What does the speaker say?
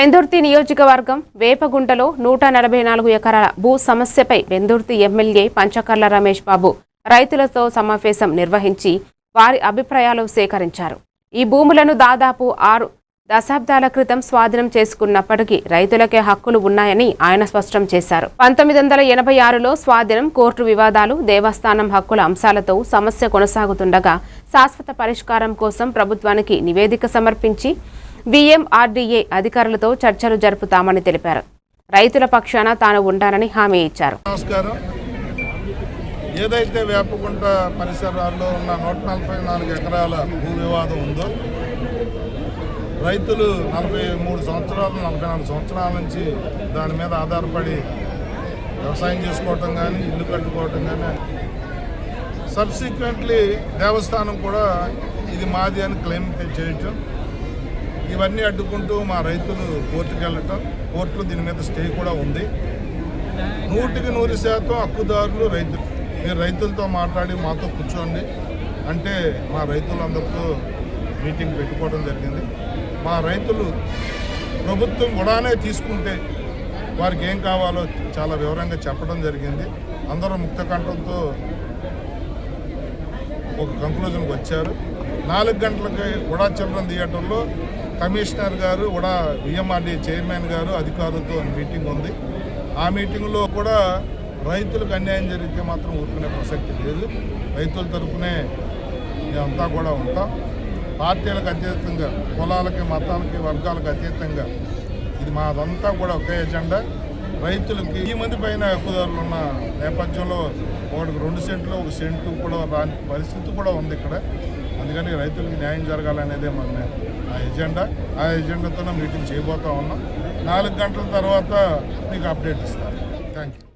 వెందుర్తి నియోజకవర్గం వేపగుంటలో 144 ఎకరాల భూ సమస్యపై వెందుర్తి ఎమ్మెల్యే పంచకర్ల రమేష్ బాబు రైతులతో సమావేశం నిర్వహించి వారి అభిప్రాయాలు సేకరించారు. ఈ భూములను దాదాపు 6 దశాబ్దాల క్రితం స్వాధీనం చేసుకున్నప్పటికీ రైతులకే హక్కులు ఉన్నాయని ఆయన స్పష్టం చేశారు. 1986లో స్వాధీనం, కోర్టు వివాదాలు, దేవస్థానం హక్కుల అంశాలతో సమస్య కొనసాగుతుండగా శాశ్వత పరిష్కారం కోసం ప్రభుత్వానికి నివేదిక సమర్పించి VMRDA అధికారులతో చర్చలు జరుపుతామని తెలిపారు. రైతుల పక్షాన తాను ఉంటానని హామీ ఇచ్చారు. నమస్కారం. ఏదైతే వేపగుంట పరిసరాల్లో ఉన్న 144 ఎకరాల భూ వివాదం ఉందో, రైతులు 43 సంవత్సరాలు 44 సంవత్సరాల నుంచి దాని మీద ఆధారపడి వ్యవసాయం చేసుకోవటం కానీ, ఇల్లు కట్టుకోవటం కానీ, సబ్సిక్వెంట్లీ దేవస్థానం కూడా ఇది మాది అని క్లెయిమ్ చేయటం, ఇవన్నీ అడ్డుకుంటూ మా రైతులు కోర్టుకు వెళ్ళటం, కోర్టులో దీని మీద స్టే కూడా ఉంది. 100% హక్కుదారులు రైతులు. మీరు రైతులతో మాట్లాడి మాతో కూర్చోండి అంటే మా రైతులందరితో మీటింగ్ పెట్టుకోవడం జరిగింది. మా రైతులు ప్రభుత్వం కూడానే తీసుకుంటే వారికి ఏం కావాలో చాలా వివరంగా చెప్పడం జరిగింది. అందరూ ముక్త కంఠంతో ఒక కంక్లూజన్కి వచ్చారు. 4 గంటలకి ఉడా చిల్డ్రన్ థియేటర్లో కమిషనర్ గారు, ఉడా VMRDA చైర్మన్ గారు, అధికారులతో మీటింగ్ ఉంది. ఆ మీటింగ్లో కూడా రైతులకు అన్యాయం జరిగితే మాత్రం ఊరుకునే ప్రసక్తి లేదు. రైతుల తరపునే మేమంతా కూడా ఉంటాం. పార్టీలకు అతీతంగా, కులాలకి, మతాలకి, వర్గాలకు అతీతంగా ఇది మాదంతా కూడా ఒకే ఎజెండా. రైతులకి ఈ మంది పైన హక్కుదారులు ఉన్న నేపథ్యంలో ఒకటికి 2 సెంట్లు, 1 సెంటు కూడా రాని పరిస్థితి కూడా ఉంది ఇక్కడ. అందుకని రైతులకి న్యాయం జరగాలనేదే మన ఆ ఎజెండాతోనే మీటింగ్ చేయబోతా ఉన్నాం. 4 గంటల తర్వాత మీకు అప్డేట్ ఇస్తాను. Thank you.